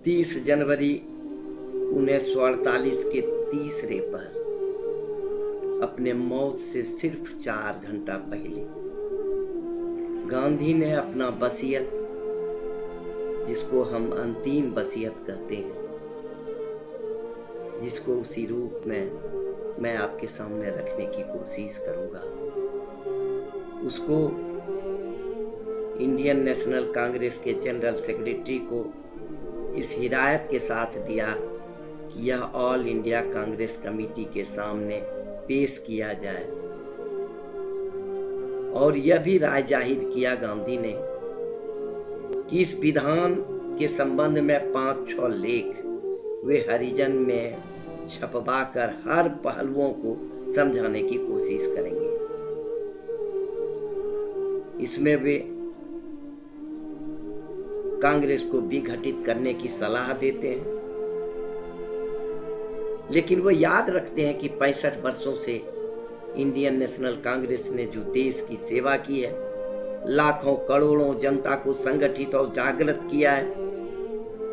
30 जनवरी 1948 के तीसरे पहर अपने मौत से सिर्फ 4 घंटा पहले गांधी ने अपना वसीयत, जिसको हम अंतिम वसीयत कहते हैं, जिसको उसी रूप में मैं आपके सामने रखने की कोशिश करूंगा, उसको इंडियन नेशनल कांग्रेस के जनरल सेक्रेटरी को इस हिदायत के साथ दिया कि यह ऑल इंडिया कांग्रेस कमेटी के सामने पेश किया जाए। और यह भी राय जाहिर किया गांधी ने कि इस विधान के संबंध में 5-6 लेख वे हरिजन में छपवाकर हर पहलुओं को समझाने की कोशिश करेंगे। इसमें वे कांग्रेस को विघटित करने की सलाह देते हैं, लेकिन वो याद रखते हैं कि 65 वर्षों से इंडियन नेशनल कांग्रेस ने जो देश की सेवा की है, लाखों करोड़ों जनता को संगठित और जागृत किया है,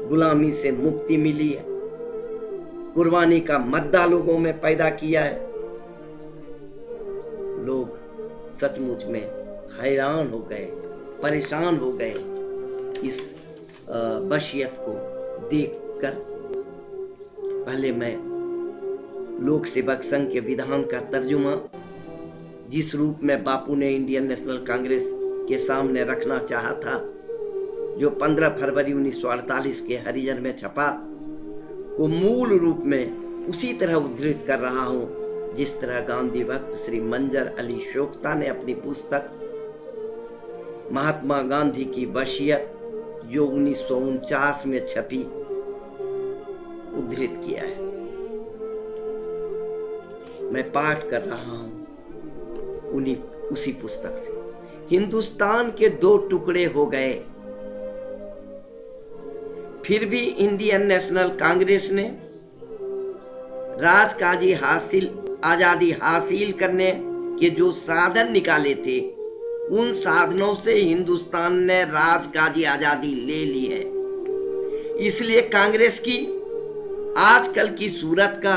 गुलामी से मुक्ति मिली है, कुर्बानी का मद्दा लोगों में पैदा किया है, लोग सचमुच में हैरान हो गए, परेशान हो गए इस वसीयत को देखकर। पहले मैं लोक सेवक संघ के विधान का तर्जुमा, जिस रूप में बापू ने इंडियन नेशनल कांग्रेस के सामने रखना चाहा था, जो 15 फरवरी 1948 के हरिजन में छपा, को मूल रूप में उसी तरह उद्धृत कर रहा हूं जिस तरह गांधी भक्त श्री मंजर अली शोकता ने अपनी पुस्तक महात्मा गांधी की वसीयत, जो 1949 में छपी, उद्धृत किया है। मैं पाठ कर रहा हूं उसी पुस्तक से। हिंदुस्तान के 2 टुकड़े हो गए, फिर भी इंडियन नेशनल कांग्रेस ने राजकाजी आजादी हासिल करने के जो साधन निकाले थे, उन साधनों से हिंदुस्तान ने राजकाजी आजादी ले ली है। इसलिए कांग्रेस की आजकल की सूरत का,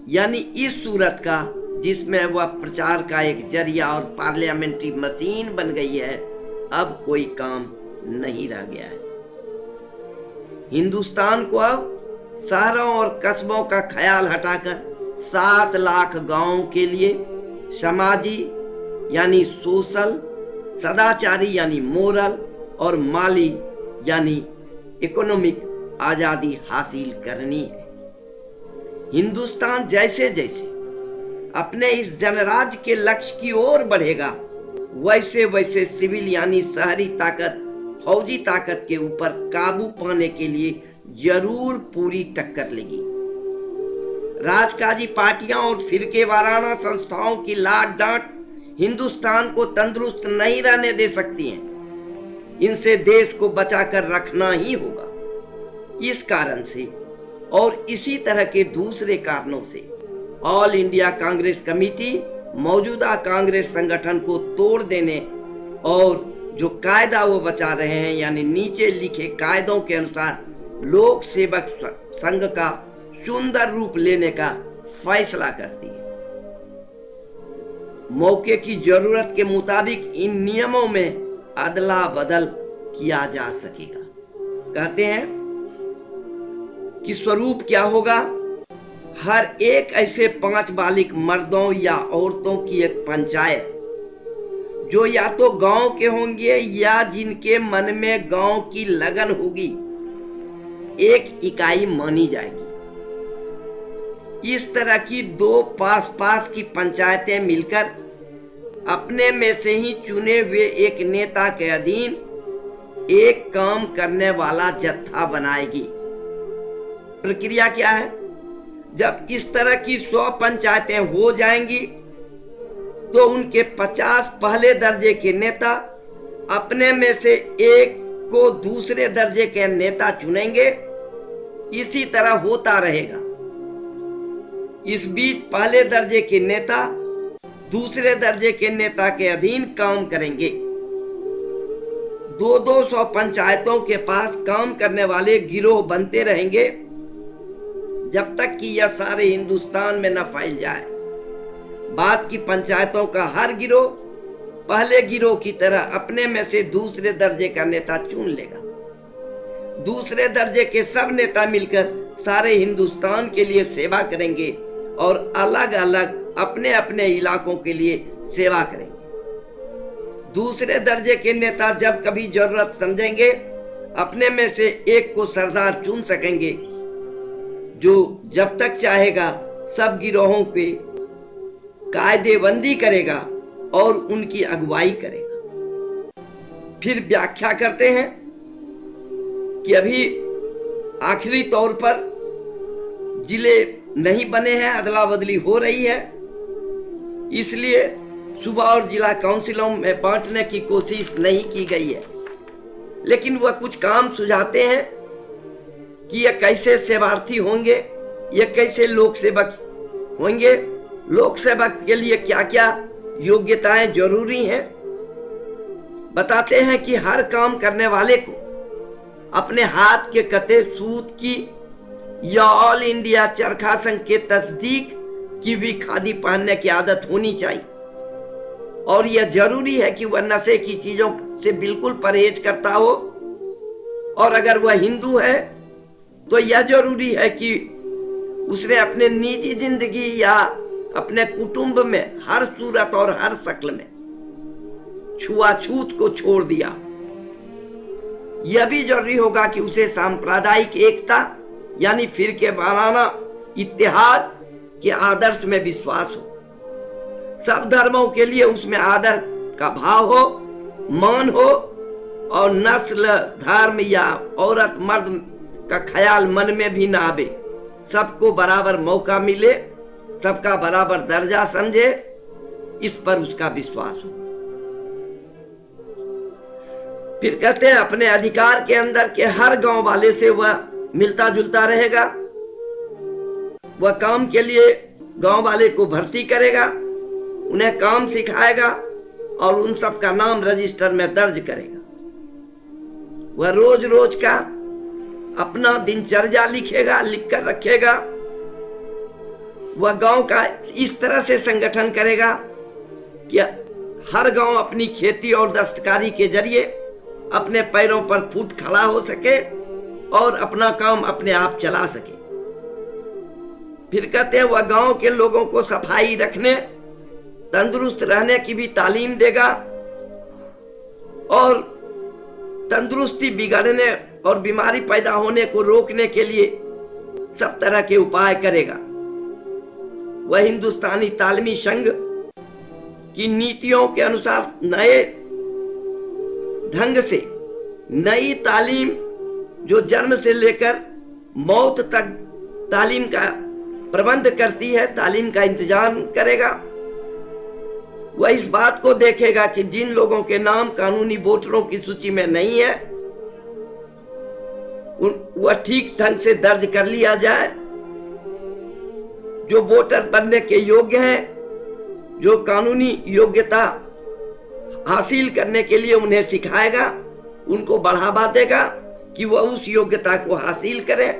यानी इस सूरत का जिसमें वह प्रचार का एक जरिया और पार्लियामेंट्री मशीन बन गई है, अब कोई काम नहीं रह गया है। हिंदुस्तान को अब शहरों और कस्बों का ख्याल हटाकर 7 लाख गांवों के लिए समाजी यानी सोशल, सदाचारी यानी मोरल, और माली यानी इकोनॉमिक आजादी हासिल करनी है। हिंदुस्तान जैसे जैसे अपने इस जनराज्य के लक्ष्य की ओर बढ़ेगा, वैसे वैसे सिविल यानी शहरी ताकत, फौजी ताकत के ऊपर काबू पाने के लिए जरूर पूरी टक्कर लेगी। राजकाजी पार्टियां और फिरके वाराना संस्थाओं की लाठ डांट हिंदुस्तान को तंदुरुस्त नहीं रहने दे सकती हैं। इनसे देश को बचाकर रखना ही होगा। इस कारण से और इसी तरह के दूसरे कारणों से ऑल इंडिया कांग्रेस कमेटी मौजूदा कांग्रेस संगठन को तोड़ देने और जो कायदा वो बचा रहे हैं, यानी नीचे लिखे कायदों के अनुसार लोक सेवक संघ का सुंदर रूप लेने का फैसला करती है। मौके की जरूरत के मुताबिक इन नियमों में अदला बदल किया जा सकेगा। कहते हैं कि स्वरूप क्या होगा? हर एक ऐसे 5 बालिक मर्दों या औरतों की एक पंचायत, जो या तो गांव के होंगे या जिनके मन में गांव की लगन होगी, एक इकाई मानी जाएगी। इस तरह की 2 पास की पंचायतें मिलकर अपने में से ही चुने हुए एक नेता के अधीन एक काम करने वाला जत्था बनाएगी। प्रक्रिया क्या है? जब इस तरह की 100 पंचायतें हो जाएंगी, तो उनके 50 पहले दर्जे के नेता अपने में से एक को दूसरे दर्जे के नेता चुनेंगे। इसी तरह होता रहेगा। इस बीच पहले दर्जे के नेता दूसरे दर्जे के नेता के अधीन काम करेंगे। 200 पंचायतों के पास काम करने वाले गिरोह बनते रहेंगे जब तक कि यह सारे हिंदुस्तान में न फैल जाए। बाद की पंचायतों का हर गिरोह पहले गिरोह की तरह अपने में से दूसरे दर्जे का नेता चुन लेगा। दूसरे दर्जे के सब नेता मिलकर सारे हिंदुस्तान के लिए सेवा करेंगे और अलग अलग अपने अपने इलाकों के लिए सेवा करेंगे। दूसरे दर्जे के नेता जब कभी जरूरत समझेंगे अपने में से एक को सरदार चुन सकेंगे, जो जब तक चाहेगा सब गिरोहों पे कायदेबंदी करेगा और उनकी अगुवाई करेगा। फिर व्याख्या करते हैं कि अभी आखिरी तौर पर जिले नहीं बने हैं, अदला बदली हो रही है, इसलिए सूबा और जिला काउंसिलों में बांटने की कोशिश नहीं की गई है। लेकिन वह कुछ काम सुझाते हैं कि यह कैसे सेवार्थी होंगे, यह कैसे लोक सेवक होंगे, लोक सेवक के लिए क्या क्या योग्यताएं जरूरी हैं। बताते हैं कि हर काम करने वाले को अपने हाथ के कते सूत की या ऑल इंडिया चरखा संघ के तस्दीक की हुई खादी पहनने की आदत होनी चाहिए और यह जरूरी है कि वह नशे की चीजों से बिल्कुल परहेज करता हो। और अगर वह हिंदू है तो यह जरूरी है कि उसने अपने निजी जिंदगी या अपने कुटुंब में हर सूरत और हर शक्ल में छुआछूत को छोड़ दिया। यह भी जरूरी होगा कि उसे सांप्रदायिक एकता यानी फिरके वाराना इत्तेहाद के आदर्श में विश्वास हो। सब धर्मों के लिए उसमें आदर का भाव हो, मान हो और नस्ल, धर्म या औरत मर्द का ख्याल मन में भी ना आवे। सबको बराबर मौका मिले, सबका बराबर दर्जा समझे, इस पर उसका विश्वास हो। फिर कहते हैं अपने अधिकार के अंदर के हर गांव वाले से वह मिलता जुलता रहेगा। वह काम के लिए गांव वाले को भर्ती करेगा, उन्हें काम सिखाएगा और उन सब का नाम रजिस्टर में दर्ज करेगा। वह रोज रोज का अपना दिनचर्या लिखेगा, लिखकर रखेगा। वह गांव का इस तरह से संगठन करेगा कि हर गांव अपनी खेती और दस्तकारी के जरिए अपने पैरों पर फुट खड़ा हो सके और अपना काम अपने आप चला सके। फिर कहते हैं वह गांव के लोगों को सफाई रखने, तंदुरुस्त रहने की भी तालीम देगा और तंदुरुस्ती बिगड़ने और बीमारी पैदा होने को रोकने के लिए सब तरह के उपाय करेगा। वह हिंदुस्तानी तालीमी संघ की नीतियों के अनुसार नए ढंग से नई तालीम जो जन्म से लेकर मौत तक तालीम का प्रबंध करती है, तालीम का इंतजाम करेगा। वह इस बात को देखेगा कि जिन लोगों के नाम कानूनी वोटरों की सूची में नहीं है वह ठीक ढंग से दर्ज कर लिया जाए। जो वोटर बनने के योग्य हैं, जो कानूनी योग्यता हासिल करने के लिए उन्हें सिखाएगा, उनको बढ़ावा देगा कि वह उस योग्यता को हासिल करें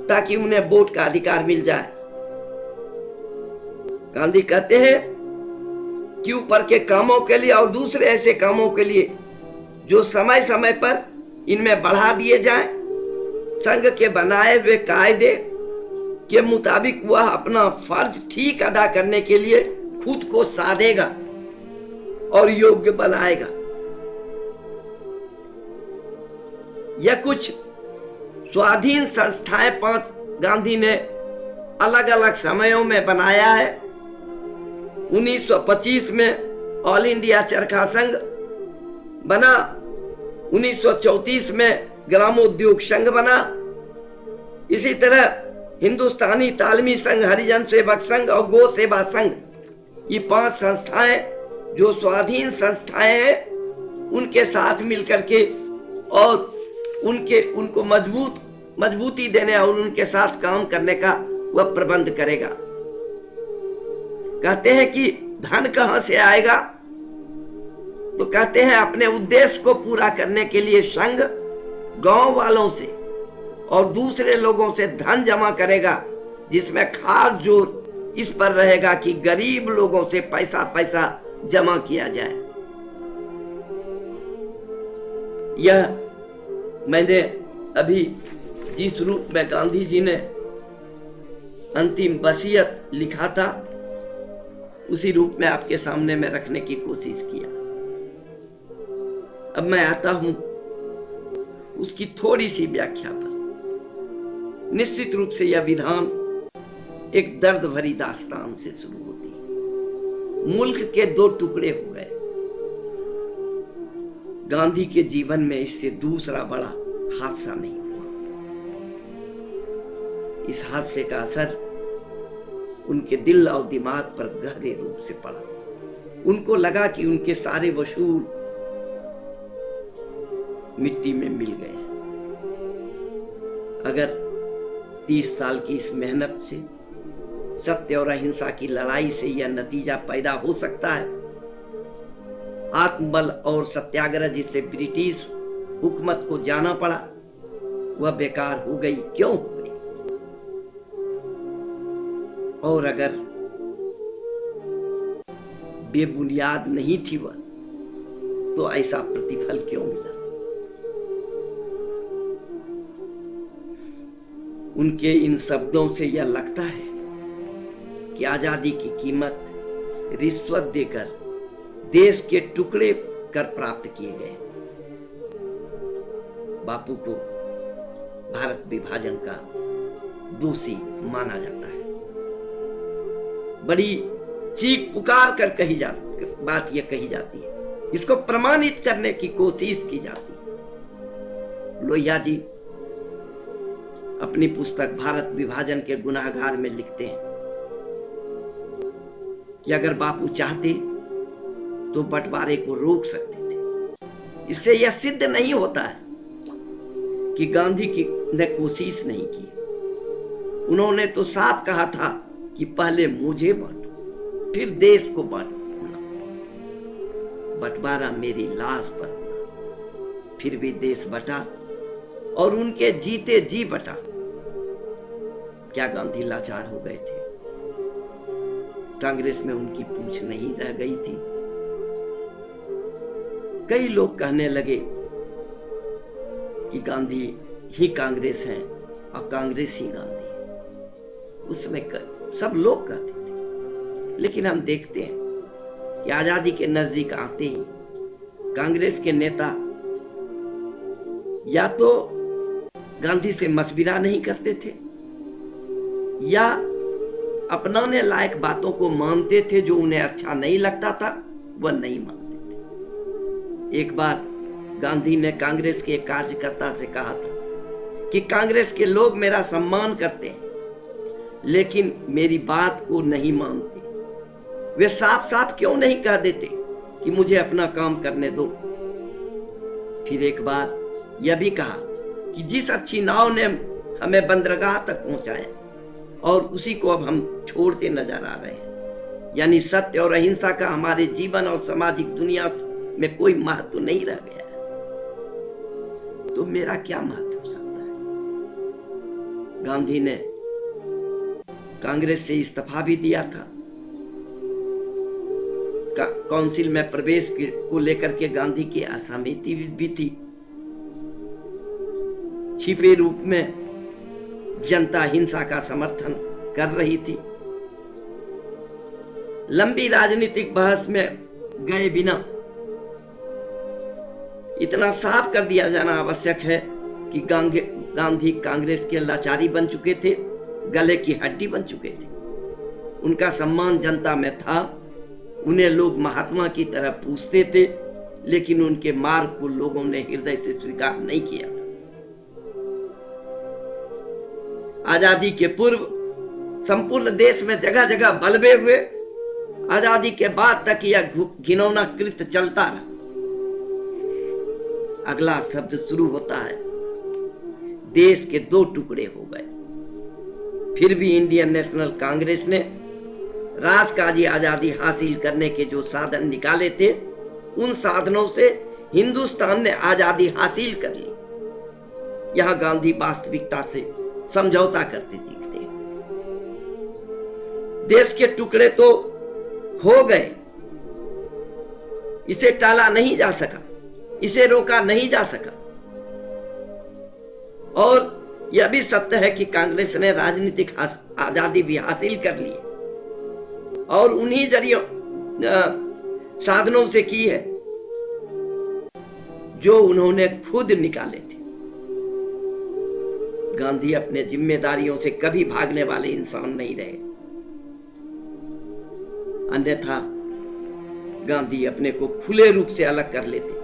ताकि उन्हें वोट का अधिकार मिल जाए। गांधी कहते हैं कि ऊपर के कामों के लिए और दूसरे ऐसे कामों के लिए जो समय समय पर इनमें बढ़ा दिए जाएं, संघ के बनाए हुए कायदे के मुताबिक वह अपना फर्ज ठीक अदा करने के लिए खुद को साधेगा और योग्य बनाएगा। यह कुछ स्वाधीन संस्थाएं 5 गांधी ने अलग अलग समयों में बनाया है। 1925 में ऑल इंडिया चरखा संघ बना, 1934 में ग्रामोद्योग संघ बना। इसी तरह हिंदुस्तानी तालीमी संघ, हरिजन सेवक संघ और गो सेवा संघ, ये 5 संस्थाएं जो स्वाधीन संस्थाएं हैं, उनके साथ मिलकर के और उनको मजबूती देने और उनके साथ काम करने का वह प्रबंध करेगा। कहते हैं कि धन कहां से आएगा? तो कहते हैं अपने उद्देश्य को पूरा करने के लिए संघ गांव वालों से और दूसरे लोगों से धन जमा करेगा, जिसमें खास जोर इस पर रहेगा कि गरीब लोगों से पैसा जमा किया जाए। यह मैंने अभी जिस रूप में गांधी जी ने अंतिम वसीयत लिखा था उसी रूप में आपके सामने मैं रखने की कोशिश किया। अब मैं आता हूं उसकी थोड़ी सी व्याख्या पर। निश्चित रूप से यह विधान एक दर्द भरी दास्तान से शुरू होती है। मुल्क के दो टुकड़े हो गए। गांधी के जीवन में इससे दूसरा बड़ा हादसा नहीं हुआ। इस हादसे का असर उनके दिल और दिमाग पर गहरे रूप से पड़ा। उनको लगा कि उनके सारे वसूल मिट्टी में मिल गए। अगर 30 साल की इस मेहनत से, सत्य और अहिंसा की लड़ाई से यह नतीजा पैदा हो सकता है, आत्मबल और सत्याग्रह जिससे ब्रिटिश हुकूमत को जाना पड़ा, वह बेकार हो गई। क्यों हो गई? और अगर बेबुनियाद नहीं थी वह, तो ऐसा प्रतिफल क्यों मिला? उनके इन शब्दों से यह लगता है कि आजादी की कीमत रिश्वत देकर देश के टुकड़े कर प्राप्त किए गए। बापू को भारत विभाजन का दोषी माना जाता है। बड़ी चीख पुकार कर बात यह कही जाती है। इसको प्रमाणित करने की कोशिश की जाती है। लोहिया जी अपनी पुस्तक भारत विभाजन के गुनाहगार में लिखते हैं कि अगर बापू चाहते तो बंटवारे को रोक सकते थे। इससे यह सिद्ध नहीं होता है कि गांधी ने कोशिश नहीं की। उन्होंने तो साफ कहा था कि पहले मुझे बांटो, फिर देश को बांटना। बंटवारा मेरी लाश पर। फिर भी देश बटा और उनके जीते जी बटा। क्या गांधी लाचार हो गए थे? कांग्रेस में उनकी पूछ नहीं रह गई थी? कई लोग कहने लगे कि गांधी ही कांग्रेस है और कांग्रेस ही गांधी। उसमें सब लोग कहते थे, लेकिन हम देखते हैं कि आजादी के नजदीक आते ही कांग्रेस के नेता या तो गांधी से मशविरा नहीं करते थे या अपनाने लायक बातों को मानते थे। जो उन्हें अच्छा नहीं लगता था वह नहीं मानते थे। एक बार गांधी ने कांग्रेस के एक कार्यकर्ता से कहा था कि कांग्रेस के लोग मेरा सम्मान करते हैं लेकिन मेरी बात को नहीं मानते। वे साफ साफ क्यों नहीं कह देते कि मुझे अपना काम करने दो? फिर एक बार यह भी कहा कि जिस अच्छी नाव ने हमें बंदरगाह तक पहुंचाया और उसी को अब हम छोड़ते नजर आ रहे हैं। यानी सत्य और अहिंसा का हमारे जीवन और सामाजिक दुनिया में कोई महत्व नहीं रह गया है। तो मेरा क्या महत्व हो सकता है? गांधी ने कांग्रेस से इस्तीफा भी दिया था। काउंसिल में प्रवेश को लेकर के गांधी की असहमति भी थी। छिपे रूप में जनता हिंसा का समर्थन कर रही थी। लंबी राजनीतिक बहस में गए बिना इतना साफ कर दिया जाना आवश्यक है कि गांधी कांग्रेस के लाचारी बन चुके थे, गले की हड्डी बन चुके थे। उनका सम्मान जनता में था। उन्हें लोग महात्मा की तरह पूछते थे, लेकिन उनके मार्ग को लोगों ने हृदय से स्वीकार नहीं किया था। आजादी के पूर्व संपूर्ण देश में जगह जगह बलबे हुए। आजादी के बाद तक यह घिनौना कृत्य चलता रहा। अगला शब्द शुरू होता है, देश के दो टुकड़े हो गए। फिर भी इंडियन नेशनल कांग्रेस ने राजकाजी आजादी हासिल करने के जो साधन निकाले थे उन साधनों से हिंदुस्तान ने आजादी हासिल कर ली। यहां गांधी वास्तविकता से समझौता करते दिखते हैं। देश के टुकड़े तो हो गए, इसे टाला नहीं जा सका, इसे रोका नहीं जा सका। और यह भी सत्य है कि कांग्रेस ने राजनीतिक आजादी भी हासिल कर ली और उन्हीं जरिए साधनों से की है जो उन्होंने खुद निकाले थे। गांधी अपने जिम्मेदारियों से कभी भागने वाले इंसान नहीं रहे, अन्यथा गांधी अपने को खुले रूप से अलग कर लेते।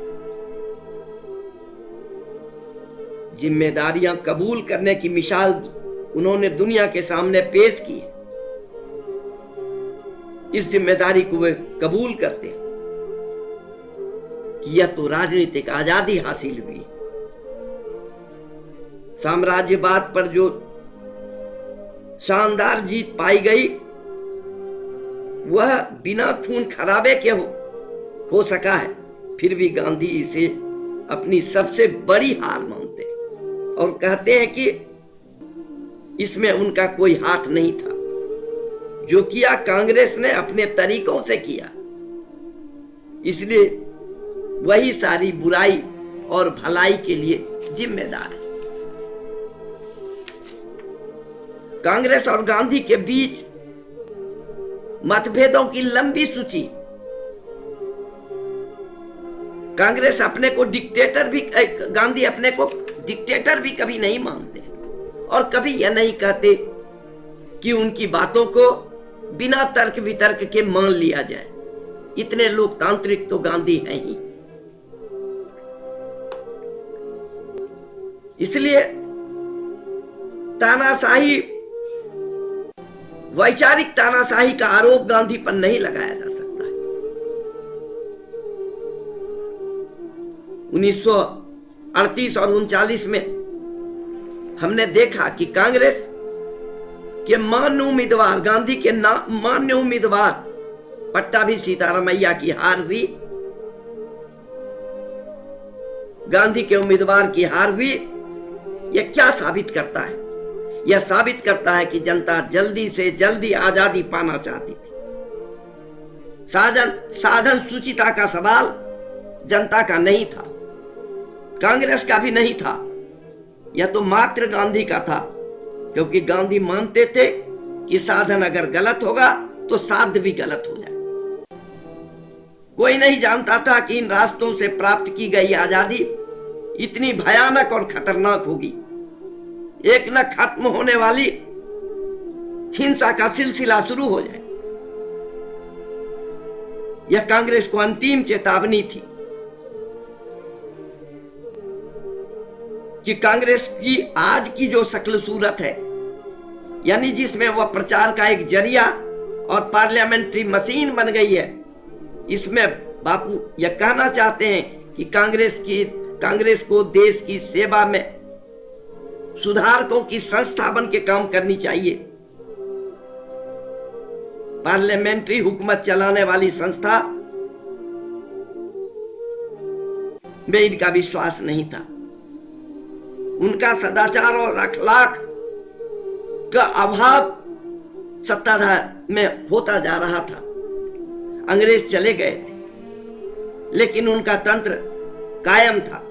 जिम्मेदारियां कबूल करने की मिसाल उन्होंने दुनिया के सामने पेश की है। इस जिम्मेदारी को वे कबूल करते कि यह तो राजनीतिक आजादी हासिल हुई। साम्राज्यवाद पर जो शानदार जीत पाई गई वह बिना खून खराबे के हो सका है। फिर भी गांधी इसे अपनी सबसे बड़ी हार मानते और कहते हैं कि इसमें उनका कोई हाथ नहीं था। जो किया कांग्रेस ने अपने तरीकों से किया, इसलिए वही सारी बुराई और भलाई के लिए जिम्मेदार है। कांग्रेस और गांधी के बीच मतभेदों की लंबी सूची। कांग्रेस अपने को डिक्टेटर भी, गांधी अपने को डिक्टेटर भी कभी नहीं मानते और कभी यह नहीं कहते कि उनकी बातों को बिना तर्क वितर्क के मान लिया जाए। इतने लोकतांत्रिक तो गांधी हैं ही। इसलिए तानाशाही, वैचारिक तानाशाही का आरोप गांधी पर नहीं लगाया जा सकता है। 1938 और 39 में हमने देखा कि कांग्रेस के मान्य उम्मीदवार, गांधी के मान्य उम्मीदवार पट्टाभी सीतारामैया की हार हुई। गांधी के उम्मीदवार की हार हुई। यह क्या साबित करता है? यह साबित करता है कि जनता जल्दी से जल्दी आजादी पाना चाहती थी। साधन सूचिता का सवाल जनता का नहीं था, कांग्रेस का भी नहीं था। यह तो मात्र गांधी का था, क्योंकि गांधी मानते थे कि साधन अगर गलत होगा तो साध्य भी गलत हो जाए। कोई नहीं जानता था कि इन रास्तों से प्राप्त की गई आजादी इतनी भयानक और खतरनाक होगी। एक न खत्म होने वाली हिंसा का सिलसिला शुरू हो जाए। यह कांग्रेस को अंतिम चेतावनी थी कि कांग्रेस की आज की जो शक्ल सूरत है, यानी जिसमें वह प्रचार का एक जरिया और पार्लियामेंट्री मशीन बन गई है, इसमें बापू यह कहना चाहते हैं कि कांग्रेस को देश की सेवा में सुधारकों की संस्था बन के काम करनी चाहिए। पार्लियामेंट्री हुकूमत चलाने वाली संस्था में इनका विश्वास नहीं था। उनका सदाचार और अखलाक का अभाव सत्ताधार में होता जा रहा था। अंग्रेज चले गए थे, लेकिन उनका तंत्र कायम था।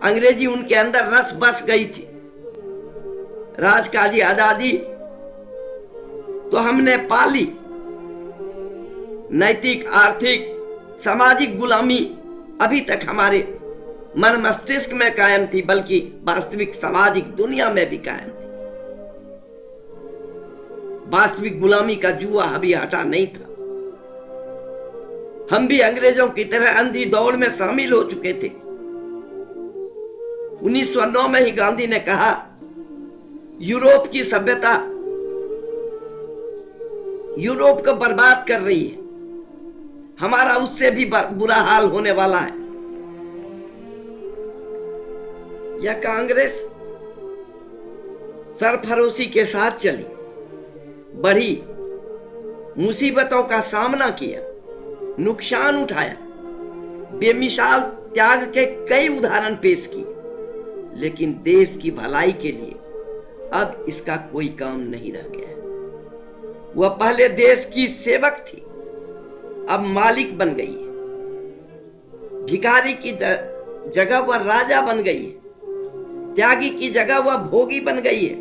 अंग्रेजी उनके अंदर रस बस गई थी। राजकाजी आजादी तो हमने पाली, नैतिक, आर्थिक, सामाजिक गुलामी अभी तक हमारे मन मस्तिष्क में कायम थी, बल्कि वास्तविक सामाजिक दुनिया में भी कायम थी। वास्तविक गुलामी का जुआ अभी हटा नहीं था। हम भी अंग्रेजों की तरह अंधी दौड़ में शामिल हो चुके थे। 1909 में ही गांधी ने कहा, यूरोप की सभ्यता यूरोप को बर्बाद कर रही है, हमारा उससे भी बुरा हाल होने वाला है। यह कांग्रेस सरफरोशी के साथ चली, बढ़ी, मुसीबतों का सामना किया, नुकसान उठाया, बेमिसाल त्याग के कई उदाहरण पेश किए, लेकिन देश की भलाई के लिए अब इसका कोई काम नहीं रह गया है। वह पहले देश की सेवक थी, अब मालिक बन गई है। भिखारी की जगह वह राजा बन गई है। त्यागी की जगह वह भोगी बन गई है।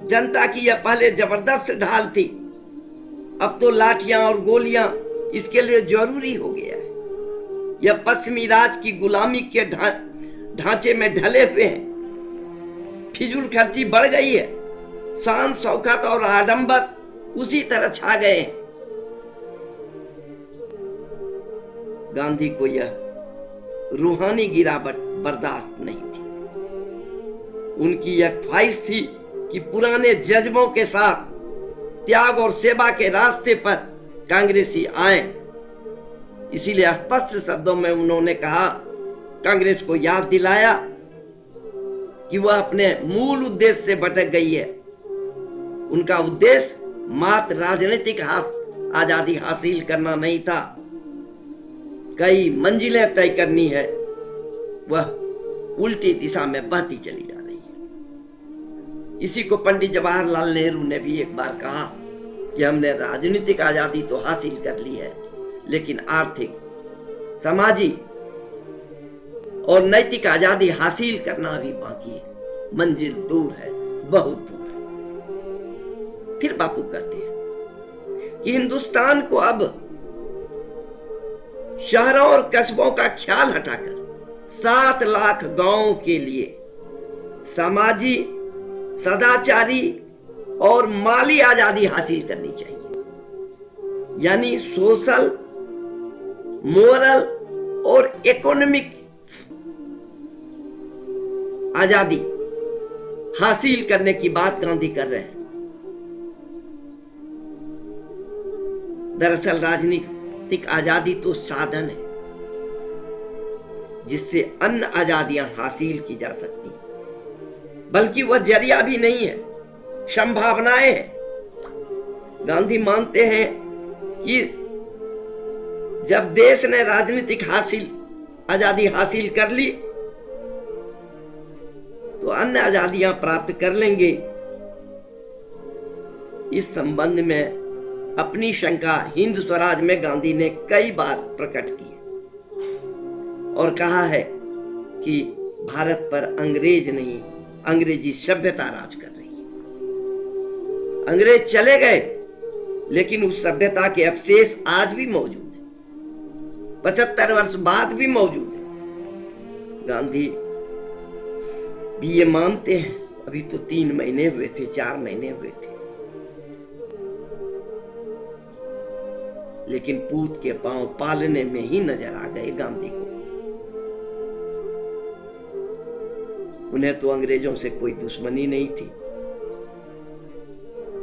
जनता की यह पहले जबरदस्त ढाल थी, अब तो लाठियां और गोलियां इसके लिए जरूरी हो गया है। यह पश्चिमी राज की गुलामी के ढांचे में ढले हुए हैं। फिजूल खर्ची बढ़ गई है। शान शौकत और आडंबर उसी तरह छा गए हैं। गांधी को यह रूहानी गिरावट बर्दाश्त नहीं थी। उनकी यह ख्वाहिश थी कि पुराने जज्बों के साथ त्याग और सेवा के रास्ते पर कांग्रेसी आए। इसीलिए स्पष्ट शब्दों में उन्होंने कहा, कांग्रेस को याद दिलाया कि वह अपने मूल उद्देश्य से भटक गई है। उनका उद्देश्य मात्र राजनीतिक आजादी हासिल करना नहीं था, कई मंजिलें तय करनी है। वह उल्टी दिशा में बहती चली जा रही है। इसी को पंडित जवाहरलाल नेहरू ने भी एक बार कहा कि हमने राजनीतिक आजादी तो हासिल कर ली है, लेकिन आर्थिक, सामाजिक और नैतिक आजादी हासिल करना अभी बाकी है। मंजिल दूर है, बहुत दूर है। फिर बापू कहते हैं कि हिंदुस्तान को अब शहरों और कस्बों का ख्याल हटाकर 7 लाख गांवों के लिए सामाजिक, सदाचारी और माली आजादी हासिल करनी चाहिए। यानी सोशल, मोरल और इकोनॉमिक आजादी हासिल करने की बात गांधी कर रहे हैं। दरअसल राजनीतिक आजादी तो साधन है जिससे अन्य आजादियां हासिल की जा सकती हैं, बल्कि वह जरिया भी नहीं है, संभावनाएं हैं। गांधी मानते हैं कि जब देश ने राजनीतिक आजादी हासिल कर ली तो अन्य आजादियां प्राप्त कर लेंगे। इस संबंध में अपनी शंका हिंद स्वराज में गांधी ने कई बार प्रकट की और कहा है कि भारत पर अंग्रेज नहीं, अंग्रेजी सभ्यता राज कर रही है। अंग्रेज चले गए, लेकिन उस सभ्यता के अवशेष आज भी मौजूद है, 75 वर्ष बाद भी मौजूद है। गांधी भी ये मानते हैं, अभी तो 3 महीने हुए थे, 4 महीने हुए थे, लेकिन पूत के पांव पालने में ही नजर आ गए गांधी को। उन्हें तो अंग्रेजों से कोई दुश्मनी नहीं थी।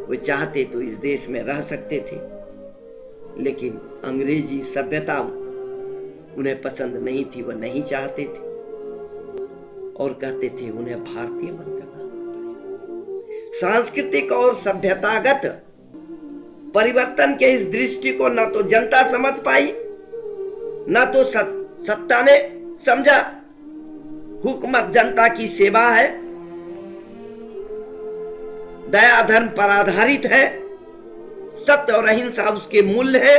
वे चाहते तो इस देश में रह सकते थे, लेकिन अंग्रेजी सभ्यता उन्हें पसंद नहीं थी, वह नहीं चाहते थे और कहते थे उन्हें भारतीय बनकर रहना पड़ेगा। सांस्कृतिक और सभ्यतागत परिवर्तन के इस दृष्टि को न तो जनता समझ पाई, न तो सत्ता ने समझा। हुकूमत जनता की सेवा है, दया धर्म पर आधारित है, सत्य और अहिंसा उसके मूल्य है।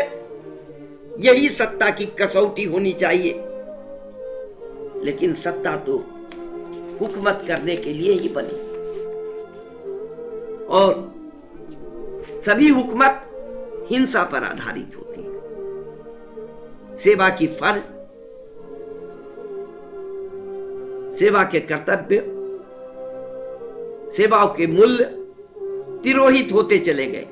यही सत्ता की कसौटी होनी चाहिए। लेकिन सत्ता तो हुकूमत करने के लिए ही बनी और सभी हुकूमत हिंसा पर आधारित होती है। सेवा की फर्ज, सेवा के कर्तव्य, सेवाओं के मूल्य तिरोहित होते चले गए।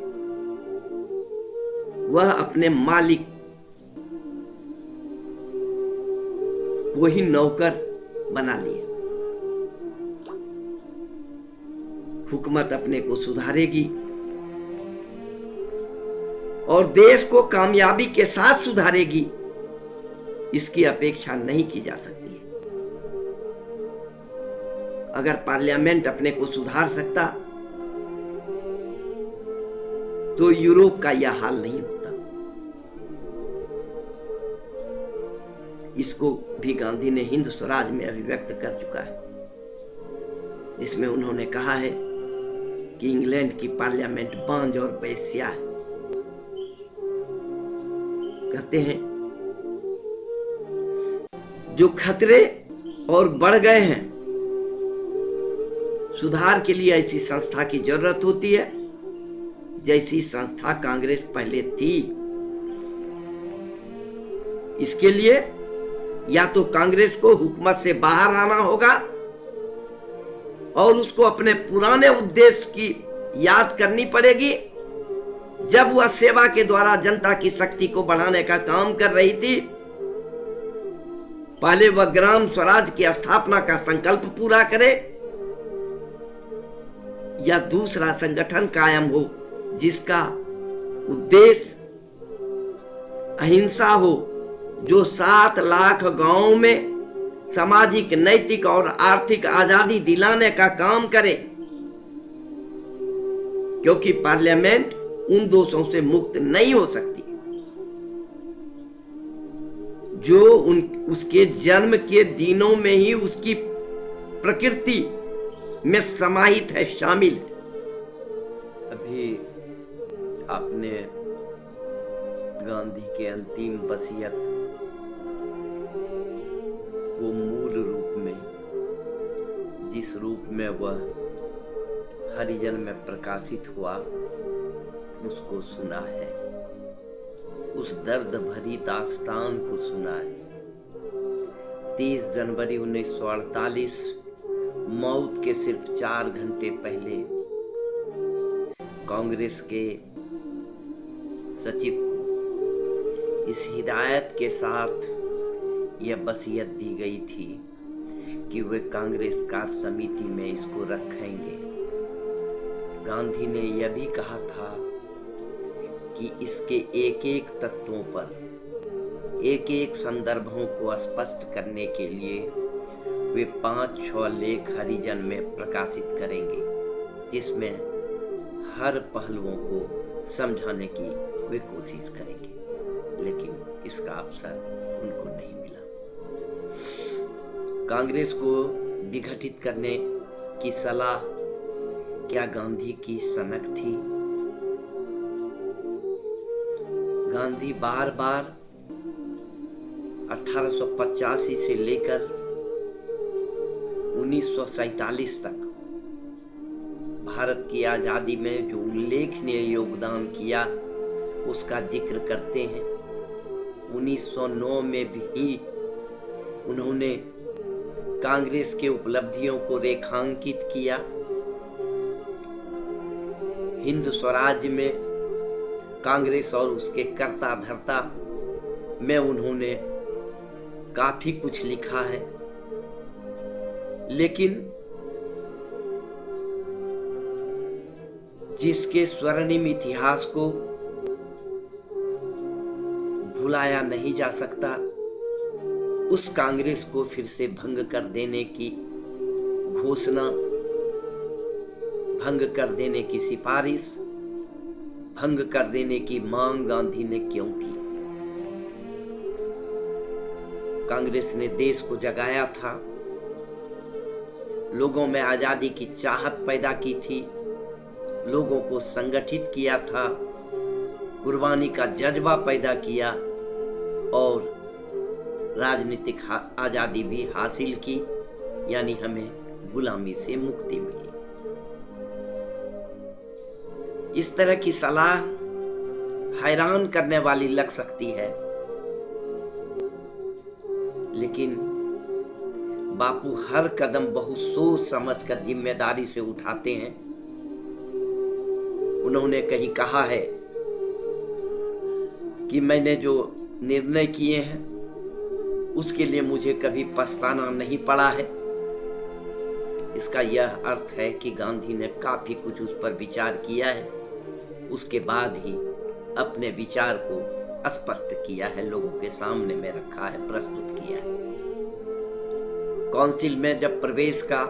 वह अपने मालिक को ही नौकर बना लिए। हुकूमत अपने को सुधारेगी और देश को कामयाबी के साथ सुधारेगी, इसकी अपेक्षा नहीं की जा सकती है। अगर पार्लियामेंट अपने को सुधार सकता तो यूरोप का यह हाल नहीं होता। इसको भी गांधी ने हिंद स्वराज में अभिव्यक्त कर चुका है, जिसमें उन्होंने कहा है कि इंग्लैंड की पार्लियामेंट बांझ और बेस्या है। कहते हैं जो खतरे और बढ़ गए हैं, सुधार के लिए ऐसी संस्था की जरूरत होती है जैसी संस्था कांग्रेस पहले थी। इसके लिए या तो कांग्रेस को हुकूमत से बाहर आना होगा और उसको अपने पुराने उद्देश्य की याद करनी पड़ेगी, जब वह सेवा के द्वारा जनता की शक्ति को बढ़ाने का काम कर रही थी। पहले वह ग्राम स्वराज की स्थापना का संकल्प पूरा करे, या दूसरा संगठन कायम हो जिसका उद्देश्य अहिंसा हो, जो 7 लाख गांवों में सामाजिक, नैतिक और आर्थिक आजादी दिलाने का काम करे, क्योंकि पार्लियामेंट उन दोषों से मुक्त नहीं हो सकती जो उसके जन्म के दिनों में ही उसकी प्रकृति में समाहित है, शामिल है। अभी आपने गांधी के अंतिम वसीयत वो मूल रूप में, जिस रूप में वह हरिजन में प्रकाशित हुआ, उसको सुना है, उस दर्द भरी दास्तान को सुना है। 30 जनवरी 1948 मौत के सिर्फ 4 घंटे पहले कांग्रेस के सचिव को इस हिदायत के साथ यह वसीयत दी गई थी कि वे कांग्रेस कार्य समिति में इसको रखेंगे। गांधी ने यह भी कहा था कि इसके एक एक तत्वों पर, एक एक संदर्भों को स्पष्ट करने के लिए वे 5-6 लेख हरिजन में प्रकाशित करेंगे, जिसमें हर पहलुओं को समझाने की वे कोशिश करेंगे, लेकिन इसका अवसर उनको नहीं मिला। कांग्रेस को विघटित करने की सलाह क्या गांधी की सनक थी? गांधी बार बार 1885 से लेकर 1947 तक भारत की आजादी में जो उल्लेखनीय योगदान किया उसका जिक्र करते हैं। 1909 में भी उन्होंने कांग्रेस के उपलब्धियों को रेखांकित किया। हिंद स्वराज में कांग्रेस और उसके कर्ता धर्ता में उन्होंने काफी कुछ लिखा है, लेकिन जिसके स्वर्णिम इतिहास को भुलाया नहीं जा सकता, उस कांग्रेस को फिर से भंग कर देने की घोषणा, भंग कर देने की सिफारिश, भंग कर देने की मांग गांधी ने क्यों की? कांग्रेस ने देश को जगाया था, लोगों में आजादी की चाहत पैदा की थी, लोगों को संगठित किया था, कुर्बानी का जज्बा पैदा किया और राजनीतिक आजादी भी हासिल की, यानी हमें गुलामी से मुक्ति मिली। इस तरह की सलाह हैरान करने वाली लग सकती है, लेकिन बापू हर कदम बहुत सोच समझकर जिम्मेदारी से उठाते हैं। उन्होंने कहीं कहा है कि मैंने जो निर्णय किए हैं उसके लिए मुझे कभी पछताना नहीं पड़ा है। इसका यह अर्थ है कि गांधी ने काफी कुछ उस पर विचार किया है, उसके बाद ही अपने विचार को स्पष्ट किया है, लोगों के सामने में रखा है, प्रस्तुत किया है। काउंसिल में जब प्रवेश का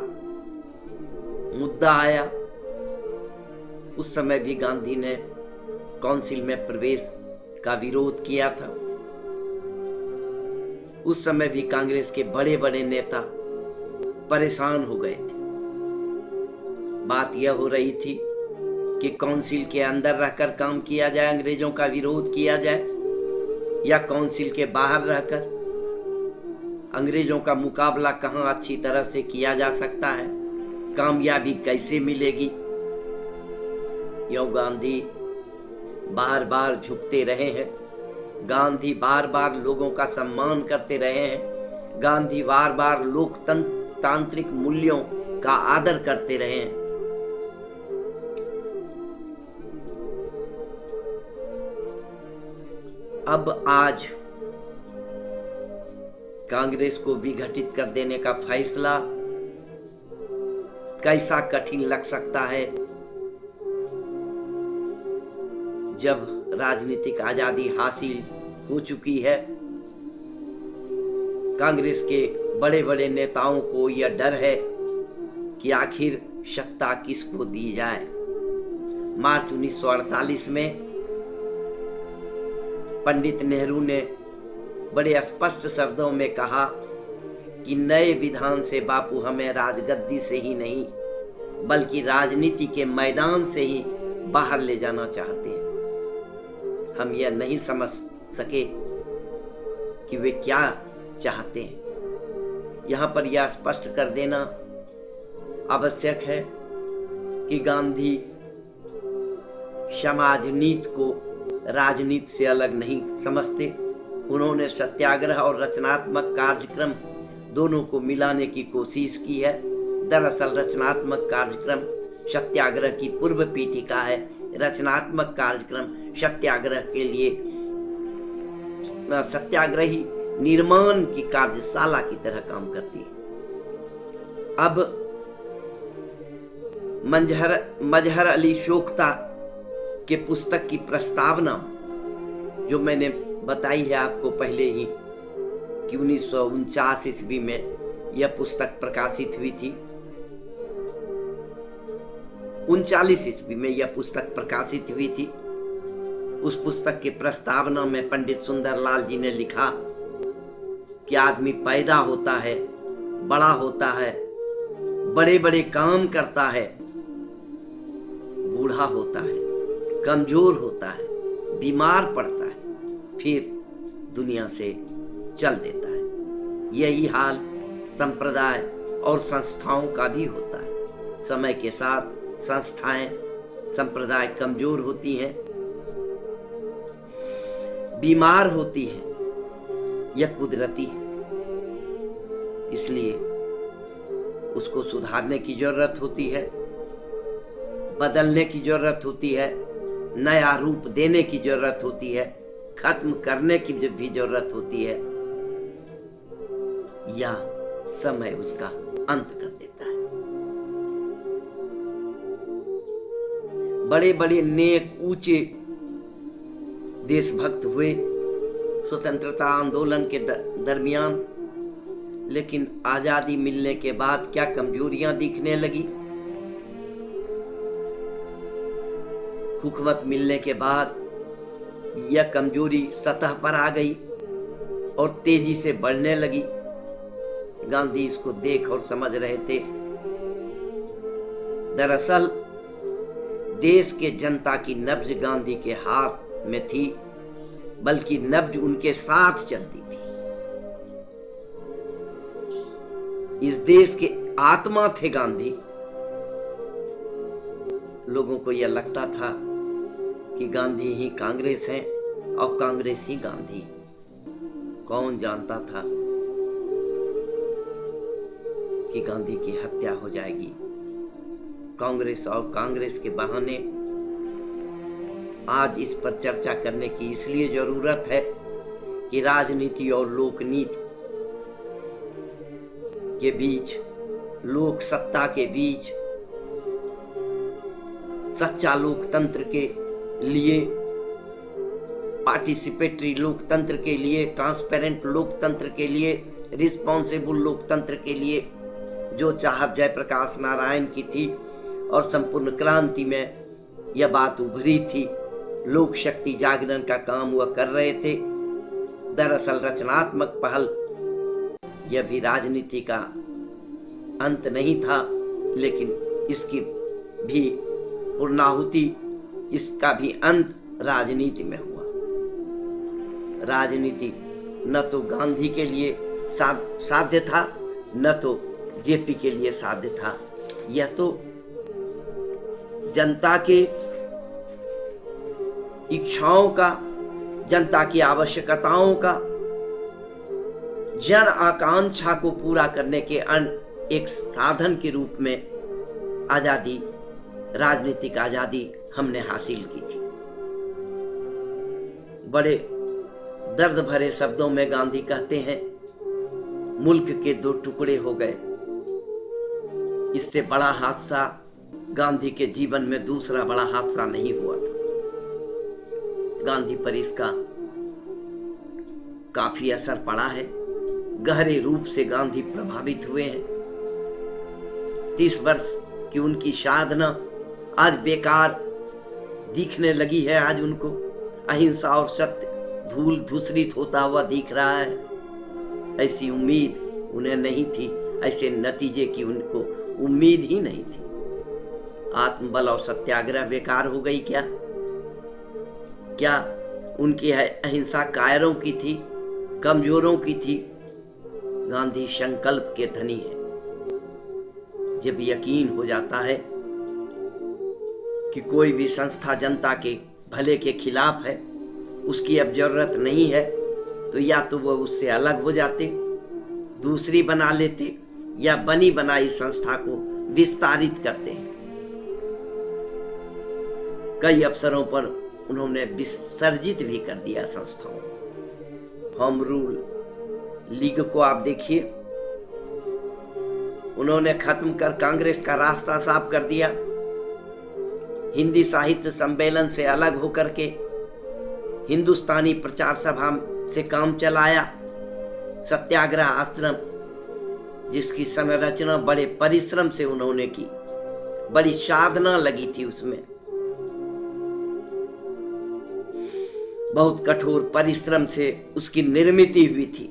मुद्दा आया, उस समय भी गांधी ने काउंसिल में प्रवेश का विरोध किया था। उस समय भी कांग्रेस के बड़े बड़े नेता परेशान हो गए थे। बात यह हो रही थी कि काउंसिल के अंदर रहकर काम किया जाए, अंग्रेजों का विरोध किया जाए, या काउंसिल के बाहर रहकर अंग्रेजों का मुकाबला कहां अच्छी तरह से किया जा सकता है, कामयाबी कैसे मिलेगी। यो गांधी बार बार झुकते रहे हैं, गांधी बार बार लोगों का सम्मान करते रहे हैं, गांधी बार बार लोकतांत्रिक मूल्यों का आदर करते रहे हैं। अब आज कांग्रेस को विघटित कर देने का फैसला कैसा कठिन लग सकता है, जब राजनीतिक आजादी हासिल हो चुकी है। कांग्रेस के बड़े बड़े नेताओं को यह डर है कि आखिर सत्ता किसको दी जाए। मार्च 1948 में पंडित नेहरू ने बड़े स्पष्ट शब्दों में कहा कि नए विधान से बापू हमें राजगद्दी से ही नहीं बल्कि राजनीति के मैदान से ही बाहर ले जाना चाहते हैं। हम यह नहीं समझ सके कि वे क्या चाहते हैं। यहाँ पर यह स्पष्ट कर देना आवश्यक है कि गांधी समाज नीति को राजनीति से अलग नहीं समझते। उन्होंने सत्याग्रह और रचनात्मक कार्यक्रम दोनों को मिलाने की कोशिश की है। दरअसल रचनात्मक कार्यक्रम सत्याग्रह की पूर्व पीठिका है। रचनात्मक कार्यक्रम सत्याग्रह के लिए सत्याग्रही निर्माण की कार्यशाला की तरह काम करती है। अब मजहर अली शोख्ता के पुस्तक की प्रस्तावना जो मैंने बताई है आपको पहले ही कि 1949 ईस्वी में यह पुस्तक प्रकाशित हुई थी। 39 ईस्वी में यह पुस्तक प्रकाशित हुई थी। उस पुस्तक की प्रस्तावना में पंडित सुंदरलाल जी ने लिखा कि आदमी पैदा होता है, बड़ा होता है, बड़े बड़े काम करता है, बूढ़ा होता है, कमजोर होता है, बीमार पड़ता है, फिर दुनिया से चल देता है। यही हाल संप्रदाय और संस्थाओं का भी होता है। समय के साथ संस्थाएं, संप्रदाय कमजोर होती हैं, बीमार होती हैं, यह कुदरती है। इसलिए उसको सुधारने की जरूरत होती है, बदलने की जरूरत होती है, नया रूप देने की जरूरत होती है, खत्म करने की भी जरूरत होती है, या समय उसका अंत कर देता है। बड़े बड़े नेक ऊंचे देशभक्त हुए स्वतंत्रता आंदोलन के दरमियान, लेकिन आजादी मिलने के बाद क्या कमजोरियां दिखने लगी। हुकूमत मिलने के बाद यह कमजोरी सतह पर आ गई और तेजी से बढ़ने लगी। गांधी इसको देख और समझ रहे थे। दरअसल देश के जनता की नब्ज गांधी के हाथ में थी, बल्कि नब्ज उनके साथ चलती थी। इस देश के आत्मा थे गांधी। लोगों को यह लगता था कि गांधी ही कांग्रेस है और कांग्रेस ही गांधी। कौन जानता था कि गांधी की हत्या हो जाएगी। कांग्रेस और कांग्रेस के बहाने आज इस पर चर्चा करने की इसलिए जरूरत है कि राजनीति और लोकनीति के बीच, लोक सत्ता के बीच, सच्चा लोकतंत्र के लिए, पार्टिसिपेटरी लोकतंत्र के लिए, ट्रांसपेरेंट लोकतंत्र के लिए, रिस्पॉन्सिबल लोकतंत्र के लिए जो चाहत जयप्रकाश नारायण की थी और संपूर्ण क्रांति में यह बात उभरी थी। लोक शक्ति जागरण का काम वह कर रहे थे। दरअसल रचनात्मक पहल यह भी राजनीति का अंत नहीं था, लेकिन इसकी भी पूर्णाहुति, इसका भी अंत राजनीति में हुआ। राजनीति न तो गांधी के लिए साध्य था, न तो जेपी के लिए साध्य था। यह तो जनता के इच्छाओं का, जनता की आवश्यकताओं का, जन आकांक्षा को पूरा करने के एक साधन के रूप में आजादी, राजनीतिक आजादी हमने हासिल की थी। बड़े दर्द भरे शब्दों में गांधी कहते हैं, मुल्क के दो टुकड़े हो गए। इससे बड़ा हादसा गांधी के जीवन में दूसरा बड़ा हादसा नहीं हुआ था। गांधी पर इसका काफी असर पड़ा है। गहरे रूप से गांधी प्रभावित हुए हैं। 30 वर्ष की उनकी साधना आज बेकार दिखने लगी है। आज उनको अहिंसा और सत्य धूल धूसरित होता हुआ दिख रहा है। ऐसी उम्मीद उन्हें नहीं थी, ऐसे नतीजे की उनको उम्मीद ही नहीं थी। आत्मबल और सत्याग्रह बेकार हो गई क्या? क्या उनकी अहिंसा कायरों की थी, कमजोरों की थी? गांधी संकल्प के धनी है। जब यकीन हो जाता है कि कोई भी संस्था जनता के भले के खिलाफ है, उसकी अब जरूरत नहीं है, तो या तो वह उससे अलग हो जाते, दूसरी बना लेते, या बनी बनाई संस्था को विस्तारित करते हैं। कई अवसरों पर उन्होंने विसर्जित भी कर दिया संस्थाओं को। होम रूल लीग को आप देखिए, उन्होंने खत्म कर कांग्रेस का रास्ता साफ कर दिया। हिंदी साहित्य सम्मेलन से अलग होकर के हिंदुस्तानी प्रचार सभा से काम चलाया। सत्याग्रह आश्रम, जिसकी संरचना बड़े परिश्रम से उन्होंने की, बड़ी साधना लगी थी उसमें, बहुत कठोर परिश्रम से उसकी निर्मित हुई थी।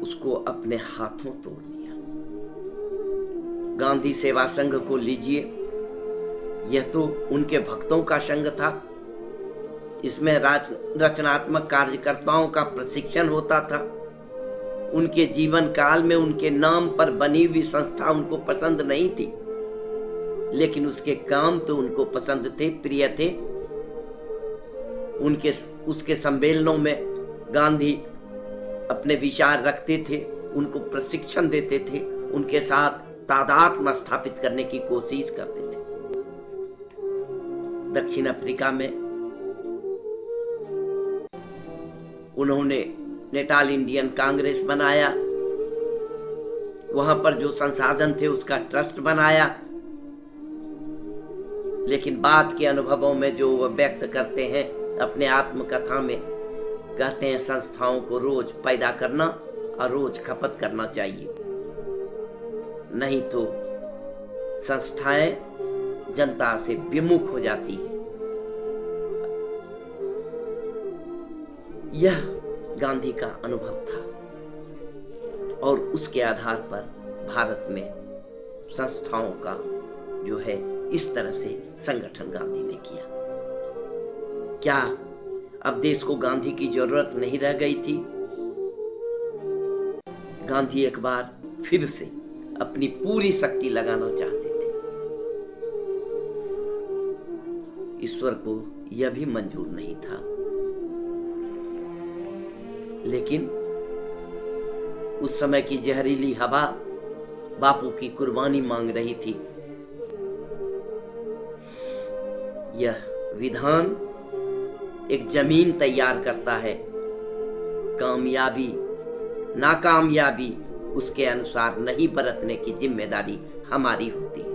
उसको अपने हाथों तोड़ दिया। गांधी सेवा संघ को लीजिए, यह तो उनके भक्तों का संघ था। इसमें रचनात्मक कार्यकर्ताओं का प्रशिक्षण होता था। उनके जीवन काल में उनके नाम पर बनी हुई संस्था उनको पसंद नहीं थी, लेकिन उसके काम तो उनको पसंद थे, प्रिय थे। उसके सम्मेलनों में गांधी अपने विचार रखते थे, उनको प्रशिक्षण देते थे, उनके साथ तादात्म्य स्थापित करने की कोशिश करते थे। दक्षिण अफ्रीका में उन्होंने नेटाल इंडियन कांग्रेस बनाया। वहां पर जो संसाधन थे उसका ट्रस्ट बनाया। लेकिन बाद के अनुभवों में जो वह व्यक्त करते हैं अपने आत्मकथा में, कहते हैं संस्थाओं को रोज पैदा करना और रोज खपत करना चाहिए, नहीं तो संस्थाएं जनता से विमुख हो जाती है। यह गांधी का अनुभव था और उसके आधार पर भारत में संस्थाओं का जो है इस तरह से संगठन गांधी ने किया। क्या अब देश को गांधी की जरूरत नहीं रह गई थी? गांधी एक बार फिर से अपनी पूरी शक्ति लगाना चाहते थे। ईश्वर को यह भी मंजूर नहीं था, लेकिन उस समय की जहरीली हवा बापू की कुर्बानी मांग रही थी। यह विधान एक जमीन तैयार करता है। कामयाबी नाकामयाबी उसके अनुसार नहीं बरतने की जिम्मेदारी हमारी होती है।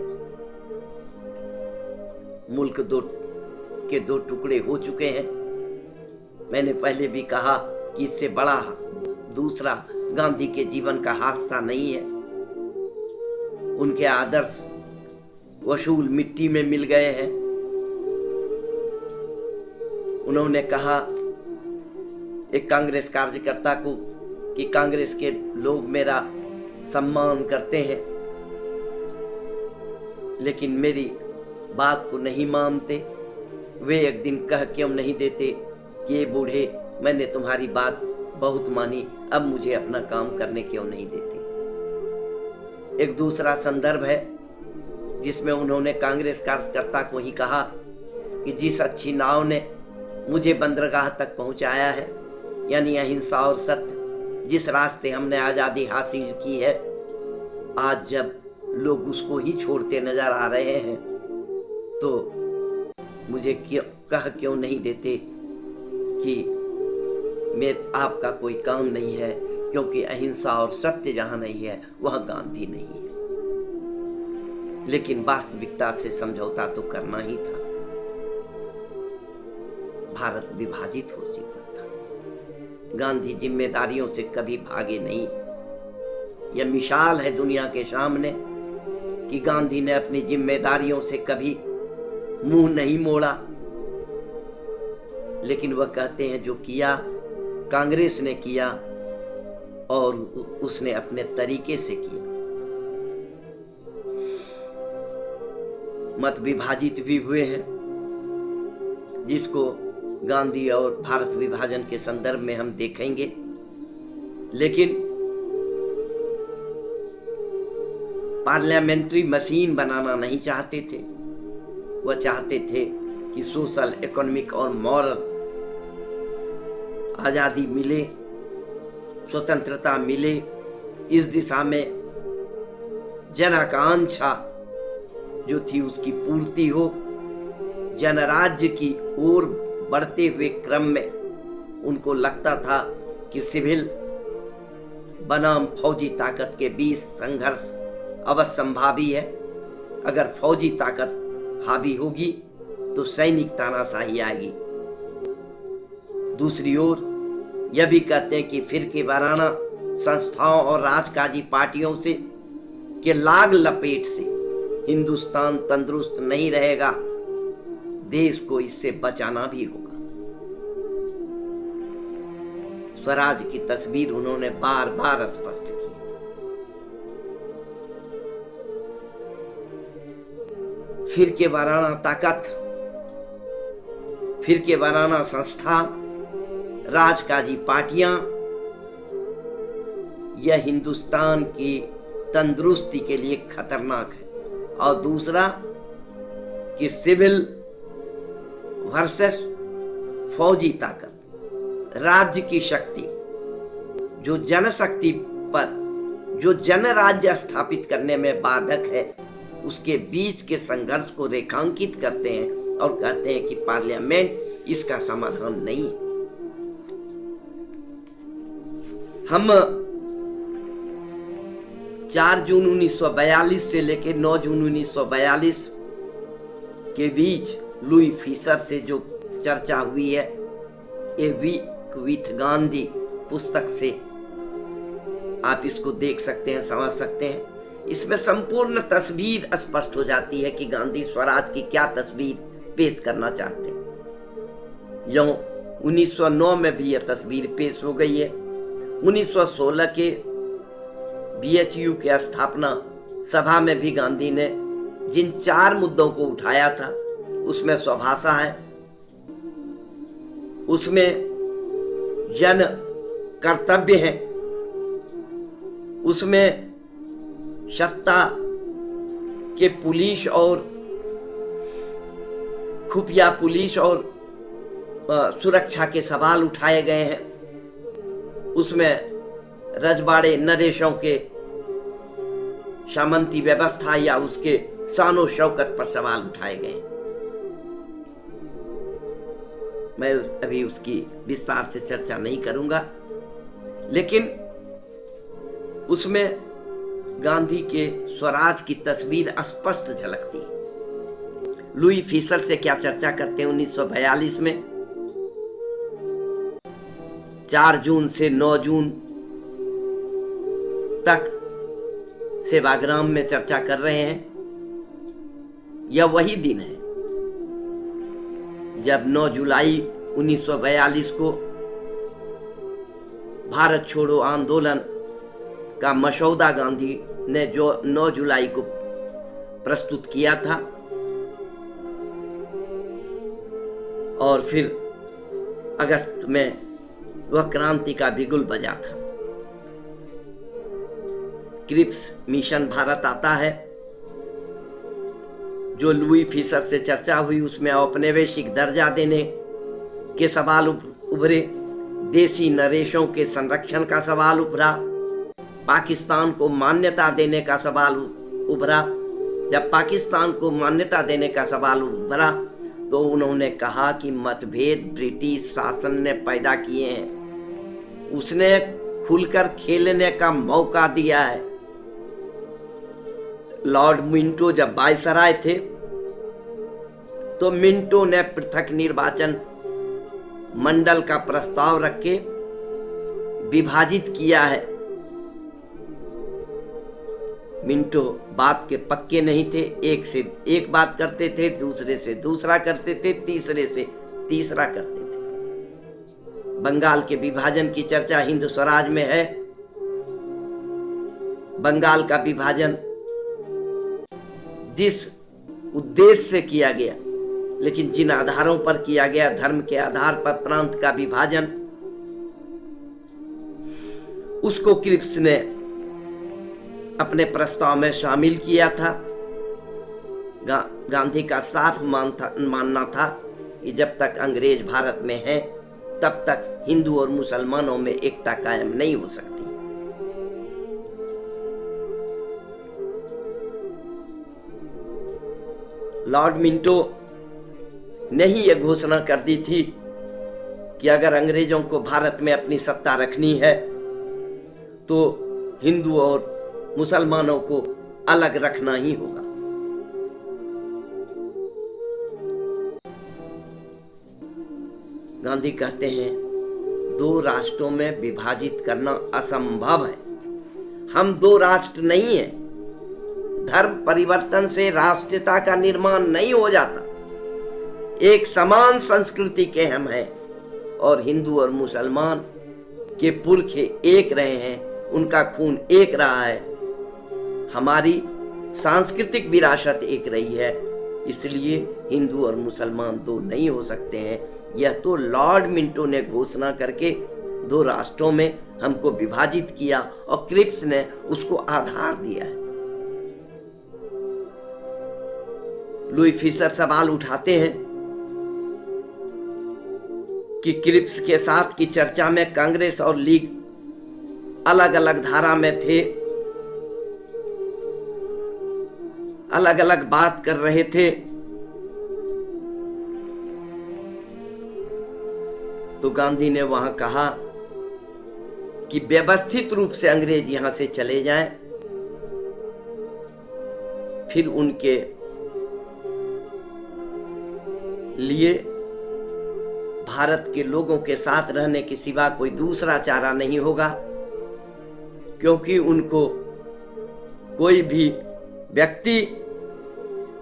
मुल्क के दो टुकड़े हो चुके हैं। मैंने पहले भी कहा कि इससे बड़ा दूसरा गांधी के जीवन का हादसा नहीं है। उनके आदर्श वसूल मिट्टी में मिल गए हैं। उन्होंने कहा एक कांग्रेस कार्यकर्ता को कि कांग्रेस के लोग मेरा सम्मान करते हैं, लेकिन मेरी बात को नहीं मानते। वे एक दिन कह क्यों नहीं देते कि ये बूढ़े, मैंने तुम्हारी बात बहुत मानी, अब मुझे अपना काम करने क्यों नहीं देते। एक दूसरा संदर्भ है जिसमें उन्होंने कांग्रेस कार्यकर्ता को ही कहा कि जिस अच्छी नाव ने मुझे बंदरगाह तक पहुंचाया है, यानी अहिंसा और सत्य, जिस रास्ते हमने आज़ादी हासिल की है, आज जब लोग उसको ही छोड़ते नजर आ रहे हैं तो मुझे क्यों नहीं देते कि आपका कोई काम नहीं है, क्योंकि अहिंसा और सत्य जहां नहीं है वह गांधी नहीं है। लेकिन वास्तविकता से समझौता तो करना ही था। भारत विभाजित हो चुका था। गांधी जिम्मेदारियों से कभी भागे नहीं। यह मिसाल है दुनिया के सामने कि गांधी ने अपनी जिम्मेदारियों से कभी मुंह नहीं मोड़ा। लेकिन वह कहते हैं जो किया कांग्रेस ने किया और उसने अपने तरीके से किया। मत विभाजित भी हुए हैं, जिसको गांधी और भारत विभाजन के संदर्भ में हम देखेंगे। लेकिन पार्लियामेंट्री मशीन बनाना नहीं चाहते थे। वह चाहते थे कि सोशल, इकोनॉमिक और मॉरल आजादी मिले, स्वतंत्रता मिले। इस दिशा में जन आकांक्षा जो थी उसकी पूर्ति हो। जनराज्य की ओर बढ़ते हुए क्रम में उनको लगता था कि सिविल बनाम फौजी ताकत के बीच संघर्ष अवश्यंभावी है। अगर फौजी ताकत हावी होगी तो सैनिक तानाशाही आएगी। दूसरी ओर यह भी कहते हैं कि फिरके वाराना संस्थाओं और राजकाजी पार्टियों से के लाग लपेट से हिंदुस्तान तंदुरुस्त नहीं रहेगा। देश को इससे बचाना भी होगा। स्वराज की तस्वीर उन्होंने बार बार स्पष्ट की। फिरके वाराना ताकत, फिरके वाराना संस्था, राजकाजी पार्टियां, यह हिंदुस्तान की तंदुरुस्ती के लिए खतरनाक है। और दूसरा कि सिविल वर्सेस फौजी ताकत, राज्य की शक्ति जो जनशक्ति पर जो जन राज्य स्थापित करने में बाधक है, उसके बीच के संघर्ष को रेखांकित करते हैं और कहते हैं कि पार्लियामेंट इसका समाधान नहीं है। हम 4 जून 1942 से लेकर 9 जून 1942 के बीच लुई फिशर से जो चर्चा हुई है, ए वीक विथ गांधी पुस्तक से आप इसको देख सकते हैं, समझ सकते हैं। इसमें संपूर्ण तस्वीर स्पष्ट हो जाती है कि गांधी स्वराज की क्या तस्वीर पेश करना चाहते हैं। यूं 1909 में भी यह तस्वीर पेश हो गई है। 1916 के BHU के स्थापना सभा में भी गांधी ने जिन 4 मुद्दों को उठाया था उसमें स्वभाषा है, उसमें जन कर्तव्य है, उसमें सत्ता के पुलिस और खुफिया पुलिस और सुरक्षा के सवाल उठाए गए हैं, उसमें रजवाड़े नरेशों के सामंती व्यवस्था या उसके शानो शौकत पर सवाल उठाए गए। मैं अभी उसकी विस्तार से चर्चा नहीं करूंगा, लेकिन उसमें गांधी के स्वराज की तस्वीर स्पष्ट झलकती है। लुई फिशर से क्या चर्चा करते हैं 1942 में? 4 जून से 9 जून तक सेवाग्राम में चर्चा कर रहे हैं। यह वही दिन है जब 9 जुलाई 1942 को भारत छोड़ो आंदोलन का मसौदा गांधी ने जो 9 जुलाई को प्रस्तुत किया था और फिर अगस्त में वह क्रांति का बिगुल बजा था। क्रिप्स मिशन भारत आता है, जो लुई फिशर से चर्चा हुई उसमें औपनिवेशिक दर्जा देने के सवाल उभरे, देसी नरेशों के संरक्षण का सवाल उभरा, पाकिस्तान को मान्यता देने का सवाल उभरा। जब पाकिस्तान को मान्यता देने का सवाल उभरा तो उन्होंने कहा कि मतभेद ब्रिटिश शासन ने पैदा किए हैं, उसने खुलकर खेलने का मौका दिया है। लॉर्ड मिंटो जब वायसराय थे तो मिंटो ने पृथक निर्वाचन मंडल का प्रस्ताव रख के विभाजित किया है। मिंटो बात के पक्के नहीं थे, एक से एक बात करते थे, दूसरे से दूसरा करते थे, तीसरे से तीसरा करते थे। बंगाल के विभाजन की चर्चा हिंद स्वराज में है। बंगाल का विभाजन जिस उद्देश्य से किया गया, लेकिन जिन आधारों पर किया गया, धर्म के आधार पर प्रांत का विभाजन, उसको क्रिप्स ने अपने प्रस्ताव में शामिल किया था। गांधी का साफ मानना था कि जब तक अंग्रेज भारत में हैं तब तक हिंदू और मुसलमानों में एकता कायम नहीं हो सकती। लॉर्ड मिंटो ने ही यह घोषणा कर दी थी कि अगर अंग्रेजों को भारत में अपनी सत्ता रखनी है तो हिंदू और मुसलमानों को अलग रखना ही होगा। गांधी कहते हैं 2 राष्ट्रों में विभाजित करना असंभव है। हम 2 राष्ट्र नहीं हैं। धर्म परिवर्तन से राष्ट्रीयता का निर्माण नहीं हो जाता। एक समान संस्कृति के हम हैं और हिंदू और मुसलमान के पुरखे एक रहे हैं, उनका खून एक रहा है, हमारी सांस्कृतिक विरासत एक रही है, इसलिए हिंदू और मुसलमान 2 नहीं हो सकते हैं। यह तो लॉर्ड मिंटो ने घोषणा करके 2 राष्ट्रों में हमको विभाजित किया और क्रिप्स ने उसको आधार दिया है। लुई फिशर सवाल उठाते हैं कि क्रिप्स के साथ की चर्चा में कांग्रेस और लीग अलग अलग धारा में थे, अलग अलग बात कर रहे थे। तो गांधी ने वहां कहा कि व्यवस्थित रूप से अंग्रेज यहां से चले जाएं, फिर उनके लिए भारत के लोगों के साथ रहने के सिवा कोई दूसरा चारा नहीं होगा, क्योंकि उनको कोई भी व्यक्ति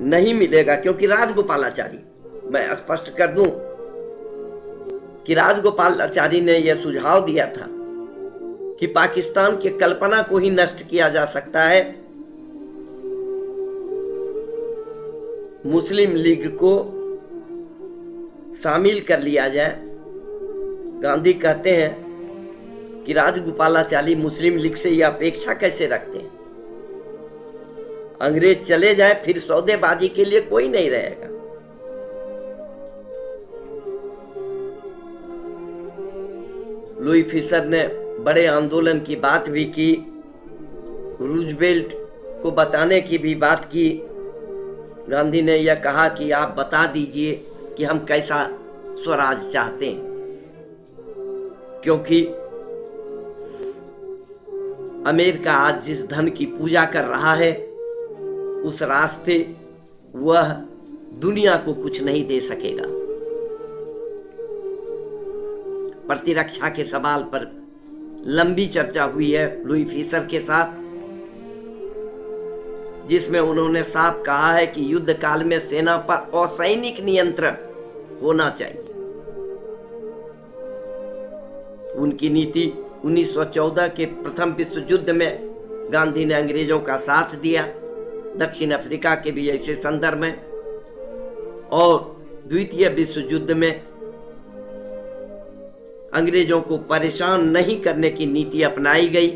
नहीं मिलेगा। क्योंकि राजगोपालाचारी, मैं स्पष्ट कर दूं कि राजगोपालाचारी ने यह सुझाव दिया था कि पाकिस्तान की कल्पना को ही नष्ट किया जा सकता है, मुस्लिम लीग को शामिल कर लिया जाए। गांधी कहते हैं कि राजगोपालाचारी मुस्लिम लीग से यह अपेक्षा कैसे रखते हैं? अंग्रेज चले जाए फिर सौदेबाजी के लिए कोई नहीं रहेगा। लुई फिशर ने बड़े आंदोलन की बात भी की, रूजवेल्ट को बताने की भी बात की। गांधी ने यह कहा कि आप बता दीजिए कि हम कैसा स्वराज चाहते हैं, क्योंकि अमेरिका आज जिस धन की पूजा कर रहा है उस रास्ते वह दुनिया को कुछ नहीं दे सकेगा। प्रतिरक्षा के सवाल पर लंबी चर्चा हुई है लुई फिशर के साथ, जिसमें उन्होंने साफ कहा है कि युद्ध काल में सेना पर असैनिक नियंत्रण होना चाहिए। उनकी नीति 1914 के प्रथम विश्व युद्ध में गांधी ने अंग्रेजों का साथ दिया, दक्षिण अफ्रीका के भी ऐसे संदर्भ में, और द्वितीय विश्व युद्ध में अंग्रेजों को परेशान नहीं करने की नीति अपनाई गई।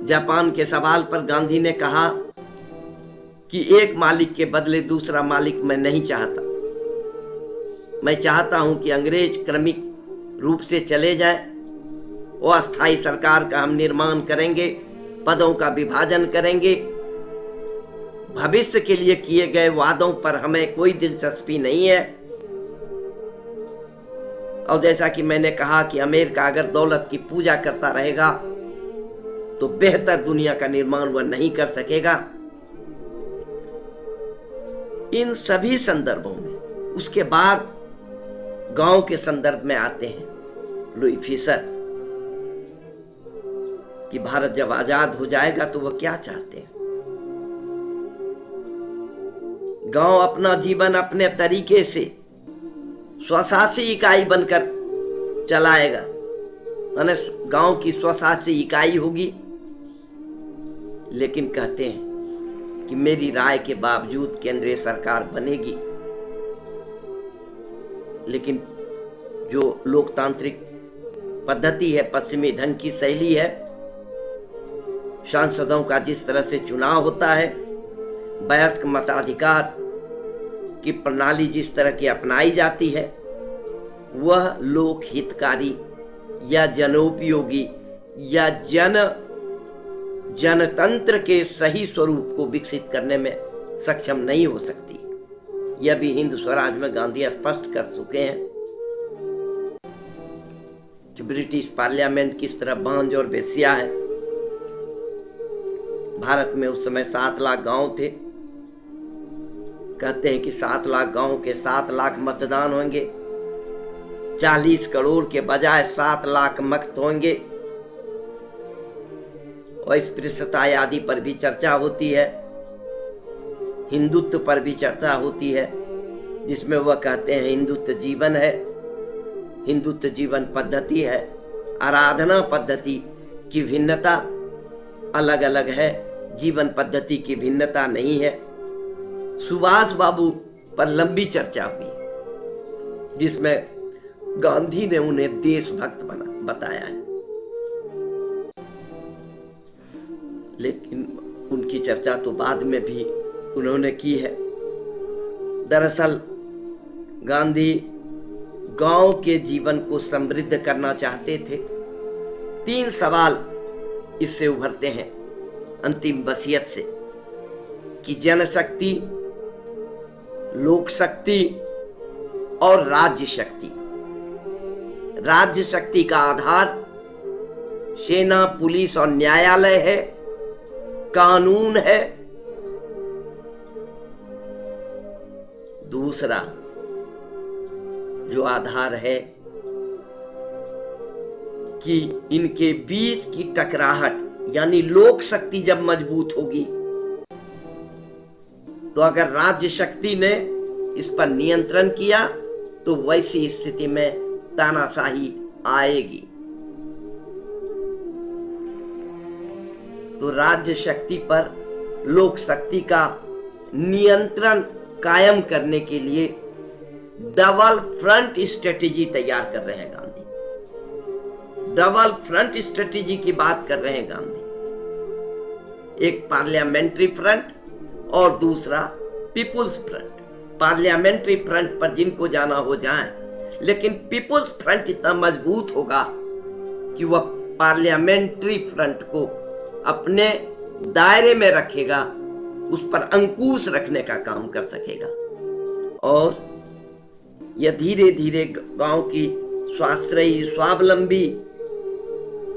जापान के सवाल पर गांधी ने कहा कि एक मालिक के बदले दूसरा मालिक मैं नहीं चाहता। मैं चाहता हूं कि अंग्रेज क्रमिक रूप से चले जाए, और अस्थायी सरकार का हम निर्माण करेंगे, पदों का विभाजन करेंगे। भविष्य के लिए किए गए वादों पर हमें कोई दिलचस्पी नहीं है। और जैसा कि मैंने कहा कि अमेरिका अगर दौलत की पूजा करता रहेगा तो बेहतर दुनिया का निर्माण वह नहीं कर सकेगा। इन सभी संदर्भों में उसके बाद गांव के संदर्भ में आते हैं लुई फिशर कि भारत जब आजाद हो जाएगा तो वह क्या चाहते हैं। गांव अपना जीवन अपने तरीके से स्वशासी इकाई बनकर चलाएगा, माने गांव की स्वशासी इकाई होगी। लेकिन कहते हैं कि मेरी राय के बावजूद केंद्रीय सरकार बनेगी, लेकिन जो लोकतांत्रिक पद्धति है, पश्चिमी ढंग की शैली है, सांसदों का जिस तरह से चुनाव होता है, वयस्क मताधिकार की प्रणाली जिस तरह की अपनाई जाती है, वह लोक हितकारी या जनोपयोगी या जनतंत्र के सही स्वरूप को विकसित करने में सक्षम नहीं हो सकती। यह भी हिंद स्वराज में गांधी स्पष्ट कर चुके हैं कि ब्रिटिश पार्लियामेंट किस तरह बांझ और बेस्या है। भारत में उस समय 7 लाख गांव थे। कहते हैं कि 7 लाख गांव के 7 लाख मतदान होंगे, 40 करोड़ के बजाय 7 लाख मत होंगे। और अस्पृश्यता आदि पर भी चर्चा होती है, हिंदुत्व पर भी चर्चा होती है, जिसमें वह कहते हैं हिंदुत्व जीवन है, हिंदुत्व जीवन पद्धति है, आराधना पद्धति की भिन्नता अलग अलग है, जीवन पद्धति की भिन्नता नहीं है। सुभाष बाबू पर लंबी चर्चा हुई, जिसमें गांधी ने उन्हें देशभक्त बताया है, लेकिन उनकी चर्चा तो बाद में भी उन्होंने की है। दरअसल गांधी गांव के जीवन को समृद्ध करना चाहते थे। 3 सवाल इससे उभरते हैं अंतिम वसीयत से कि जनशक्ति, लोक शक्ति और राज्य शक्ति। राज्य शक्ति का आधार सेना, पुलिस और न्यायालय है, कानून है। दूसरा जो आधार है कि इनके बीच की टकराहट, यानी लोक शक्ति जब मजबूत होगी तो अगर राज्य शक्ति ने इस पर नियंत्रण किया तो वैसी स्थिति में तानाशाही आएगी। तो राज्य शक्ति पर लोक शक्ति का नियंत्रण कायम करने के लिए डबल फ्रंट स्ट्रेटेजी तैयार कर रहे हैं गांधी। डबल फ्रंट स्ट्रेटेजी की बात कर रहे हैं गांधी। एक पार्लियामेंट्री फ्रंट और दूसरा पीपुल्स फ्रंट। पार्लियामेंट्री फ्रंट पर जिनको जाना हो जाए, लेकिन पीपुल्स फ्रंट इतना मजबूत होगा कि वह पार्लियामेंट्री फ्रंट को अपने दायरे में रखेगा, उस पर अंकुश रखने का काम कर सकेगा। और यह धीरे धीरे गांव की स्वाश्रयी, स्वावलंबी,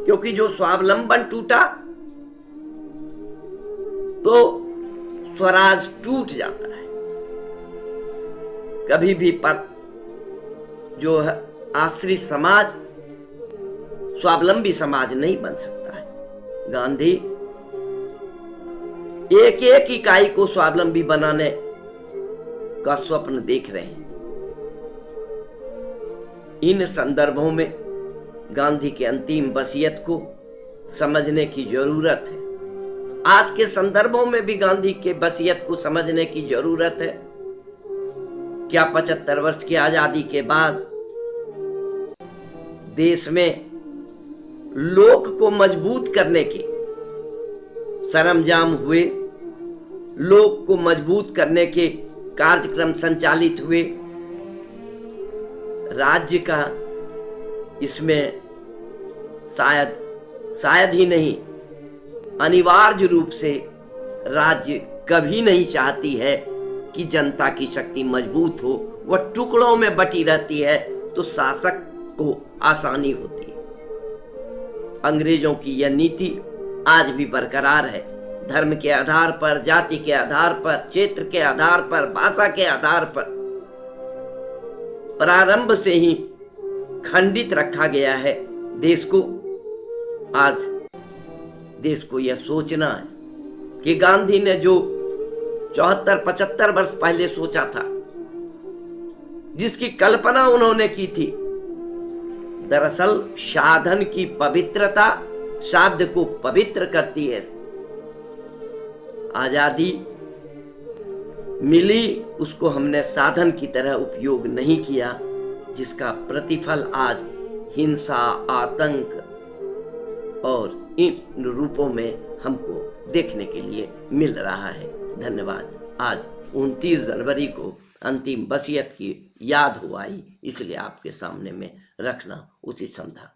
क्योंकि जो स्वावलंबन टूटा तो स्वराज टूट जाता है। कभी भी पर जो है आश्रित समाज स्वावलंबी समाज नहीं बन सकता है। गांधी एक एक इकाई को स्वावलंबी बनाने का स्वप्न देख रहे हैं। इन संदर्भों में गांधी के अंतिम वसीयत को समझने की जरूरत है। आज के संदर्भों में भी गांधी के वसीयत को समझने की जरूरत है। क्या 75 वर्ष की आजादी के बाद देश में लोक को मजबूत करने के सरंजाम हुए, लोक को मजबूत करने के कार्यक्रम संचालित हुए? राज्य का इसमें शायद ही नहीं, अनिवार्य रूप से राज्य कभी नहीं चाहती है कि जनता की शक्ति मजबूत हो। वह टुकड़ों में बटी रहती है तो शासक को आसानी होती है। अंग्रेजों की यह नीति आज भी बरकरार है। धर्म के आधार पर, जाति के आधार पर, क्षेत्र के आधार पर, भाषा के आधार पर प्रारंभ से ही खंडित रखा गया है देश को। आज देश को यह सोचना है कि गांधी ने जो 74-75 वर्ष पहले सोचा था, जिसकी कल्पना उन्होंने की थी, दरअसल साधन की पवित्रता साध्य को पवित्र करती है। आजादी मिली, उसको हमने साधन की तरह उपयोग नहीं किया, जिसका प्रतिफल आज हिंसा, आतंक और इन रूपों में हमको देखने के लिए मिल रहा है। धन्यवाद। आज 29 जनवरी को अंतिम वसीयत की याद हो आई, इसलिए आपके सामने में रखना उचित समझा।